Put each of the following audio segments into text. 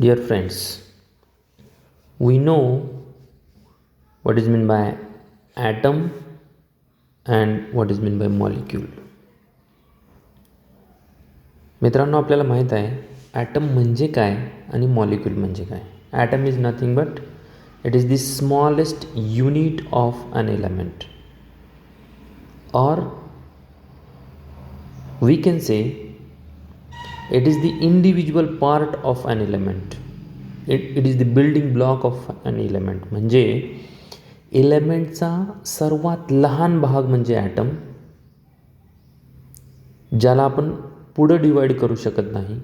Dear friends, we know what is meant by atom and what is meant by molecule. मित्रांनो, आपल्याला माहीत आहे item म्हणजे काय आणि मॉलिक्यूल म्हणजे काय. Atom is nothing but it is the smallest unit of an element, or we can say it is the individual part of an element. It is the building block of an element. म्हणजे एलिमेंटचा सर्वात लहान भाग म्हणजे item, ज्याला आपण पुढं divide करू शकत नाही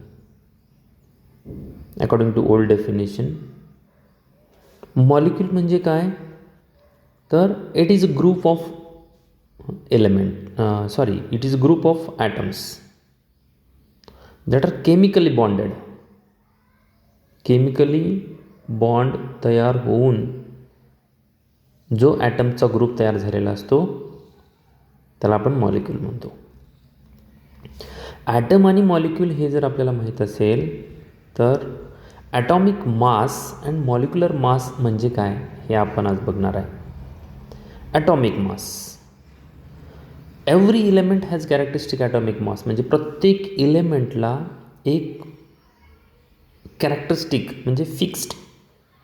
according to old definition. Molecule म्हणजे काय, तर it is a group of it is a group of atoms that are chemically bonded. Chemically bond तयार होऊन जो ॲटमचा ग्रुप तयार झालेला असतो त्याला आपण मॉलिक्यूल म्हणतो. ॲटम आणि मॉलिक्यूल हे जर आपल्याला माहीत असेल तर atomic mass and molecular mass म्हणजे काय हे आपण आज बघणार आहे. Atomic mass, every element has characteristic atomic mass. म्हणजे प्रत्येक इलेमेंटला एक कॅरेक्टरिस्टिक म्हणजे फिक्स्ड,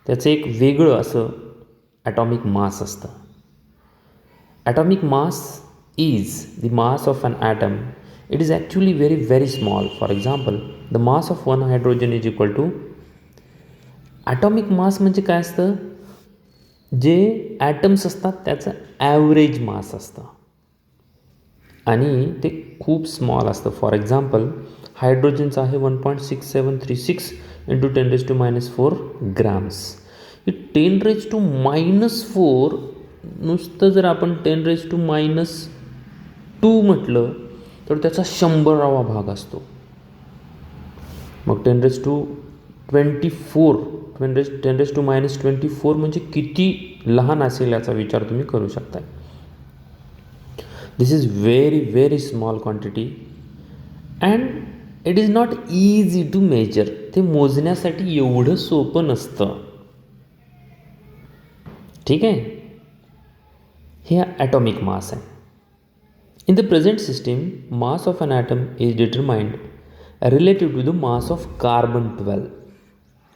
त्याचं एक वेगळं असं ॲटॉमिक मास असतं. Atomic mass is the mass of an atom. It is actually very very small. For example, the mass of one hydrogen is equal to, atomic mass म्हणजे काय असतं, जे ॲटम्स असतात त्याचं ॲव्हरेज मास असतं आणि ते खूप स्मॉल असतं. फॉर एक्झाम्पल, हायड्रोजनचं आहे 1.6736 इंटू 10⁻⁴ ग्रॅम्स. हे 10⁻⁻⁴ नुसतं जर आपण 10⁻⁻² म्हटलं तर त्याचा 100वा भाग असतो. मग 10⁻⁻24 म्हणजे किती लहान असेल याचा विचार तुम्ही करू शकता. This is very very small quantity and it is not easy to measure. ते मोजण्यासाठी एवढं सोपं नसतं. ठीक आहे, हे ॲटॉमिक मास आहे. In the present system, mass of an atom is determined relative to the mass of carbon.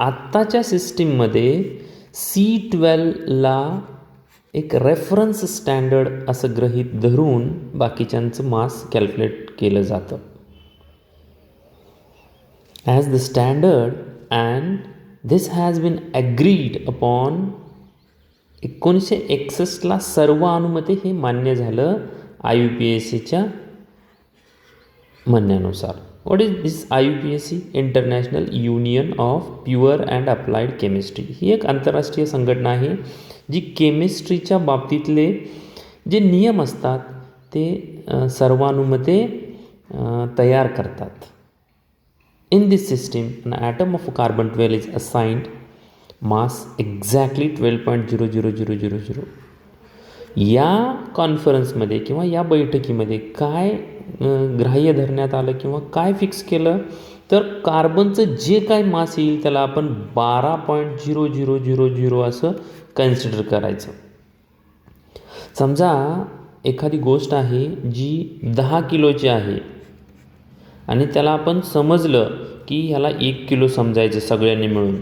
आत्ताच्या सिस्टीममध्ये C12ला एक रेफरन्स स्टँडर्ड असं गृहीत धरून बाकीच्यांचं मास कॅल्क्युलेट केलं जातं. As the standard and this has been agreed upon. 1961ला सर्व अणूमध्ये हे मान्य झालं IUPACच्या म्हणण्यानुसार. What is this IUPAC? International Union of Pure and Applied Chemistry. ही एक आंतरराष्ट्रीय संघटना आहे जी केमिस्ट्रीच्या बाबतीतले जे नियम असतात ते सर्वानुमते तयार करतात. In this system an atom of carbon is assigned mass exactly 12.00000. या कॉन्फरन्समध्ये किंवा या बैठकीमध्ये काय ग्राह्य धरण्यात आलं किंवा काय फिक्स केलं, तर कार्बनचं जे काय मास येईल त्याला आपण 12.0000 असं कन्सिडर करायचं. समजा एखादी गोष्ट आहे जी 10 किलोची आहे आणि त्याला आपण समजलं की ह्याला 1 किलो समजायचं सगळ्यांनी मिळून,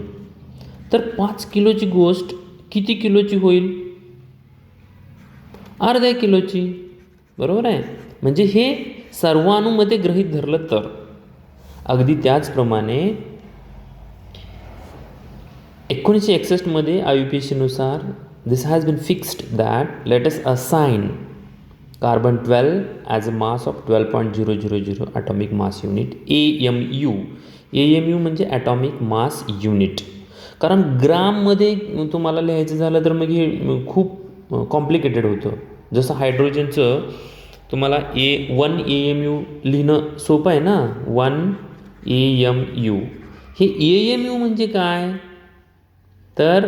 तर 5 किलोची गोष्ट किती किलोची होईल? अर्ध्या किलोची. बरोबर आहे. म्हणजे हे सर्व अणूमध्ये गृहीत धरलं तर. अगदी त्याचप्रमाणे 1961मध्ये IUPACनुसार this has been fixed that let us assign carbon as a mass of 12.000 atomic mass unit, AMU. AMU म्हणजे ॲटॉमिक मास युनिट. कारण ग्राममध्ये तुम्हाला लिहायचं झालं तर मग हे खूप कॉम्प्लिकेटेड होतं. जसं हायड्रोजनचं तुम्हाला 1 AMU लिहिणं सोपं आहे ना, 1 AMU. हे AMU म्हणजे काय, तर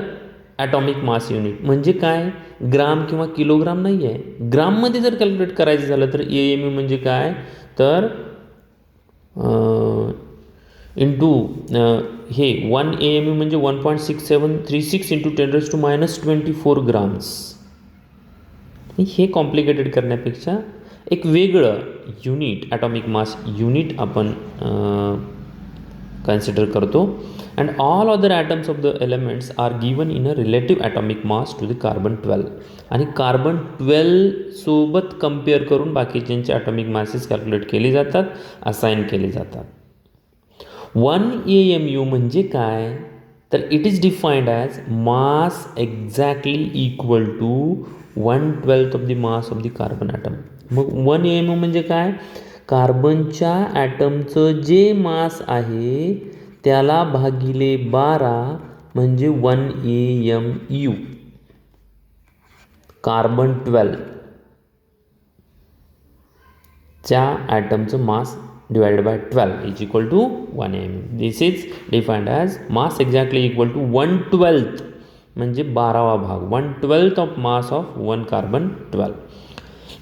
ॲटॉमिक मास युनिट म्हणजे काय, ग्राम किंवा किलोग्राम नाही आहे. ग्राममध्ये जर कॅल्क्युलेट करायचं झालं तर AMU म्हणजे काय, तर इंटू हे 1 AMU म्हणजे 1.6736 इंटू 10⁻24 ग्राम्स. हे कॉम्प्लिकेटेड करण्यापेक्षा एक वेगळं युनिट, ॲटॉमिक मास युनिट आपण कन्सिडर करतो. And all other atoms of the elements are given in a relative atomic mass to the carbon 12. आणि कार्बन 12 सोबत कम्पेअर करून बाकीच्यांचे ॲटॉमिक मासेस कॅल्क्युलेट केले जातात, असाइन केले जातात. 1 AMU म्हणजे काय, तर it is defined as mass exactly equal to 1/12 of the mass of the carbon atom. मग 1 AMU म्हणजे काय, कार्बनच्या ॲटमचं जे मास आहे त्याला भागिले 12 म्हणजे 1 AMU. कार्बन 12 च्या ॲटमचं मास divided by 12 is equal to 1 AMU. This is defined as mass exactly equal to 1/12 म्हणजे 12वा भाग, 1/12 of mass of 1 carbon 12.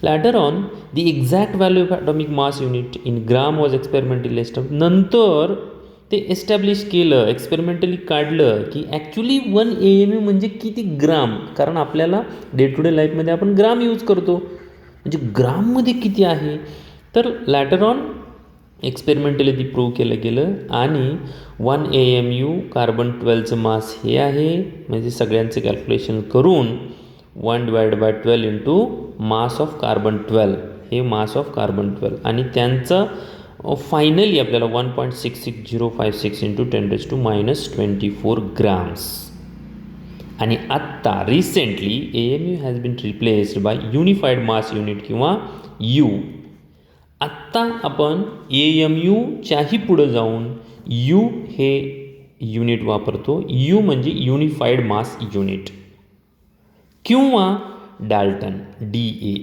Later on, the exact value of atomic mass unit in gram was experimentally established. नंतर ते establish केलं, experimentally काढलं की actually 1 AMU म्हणजे किती ग्राम, कारण आपल्याला डे टू डे लाईफमध्ये आपण ग्राम यूज करतो, म्हणजे ग्राममध्ये किती आहे. तर लॅटर ऑन एक्सपेरिमेंटली ती प्रूव्ह केलं गेलं आणि 1 AMU कार्बन 12चं मास हे आहे, म्हणजे सगळ्यांचे कॅल्क्युलेशन करून 1/12 इंटू मास ऑफ कार्बन 12 हे मास ऑफ कार्बन 12 आणि त्यांचं फायनली आपल्याला 1.66056 इंटू 10⁻24 ग्राम्स. आणि आत्ता recently AMU has been replaced by unified mass unit किंवा यू. आत्ता आपण AMU च्याही पुढं जाऊन यू हे युनिट वापरतो. यू म्हणजे युनिफाईड मास युनिट किंवा डाल्टन DA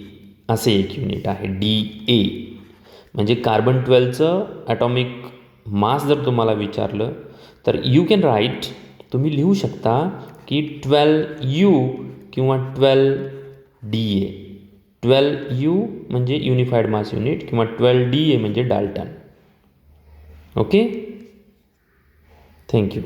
असे एक युनिट आहे. DA म्हणजे कार्बन 12चं ॲटॉमिक मास जर तुम्हाला विचारलं तर यू कॅन राईट, तुम्ही लिहू शकता की 12U किंवा 12DA. 12U म्हणजे युनिफाईड मास युनिट किंवा 12DA म्हणजे डाल्टन. Okay, thank you.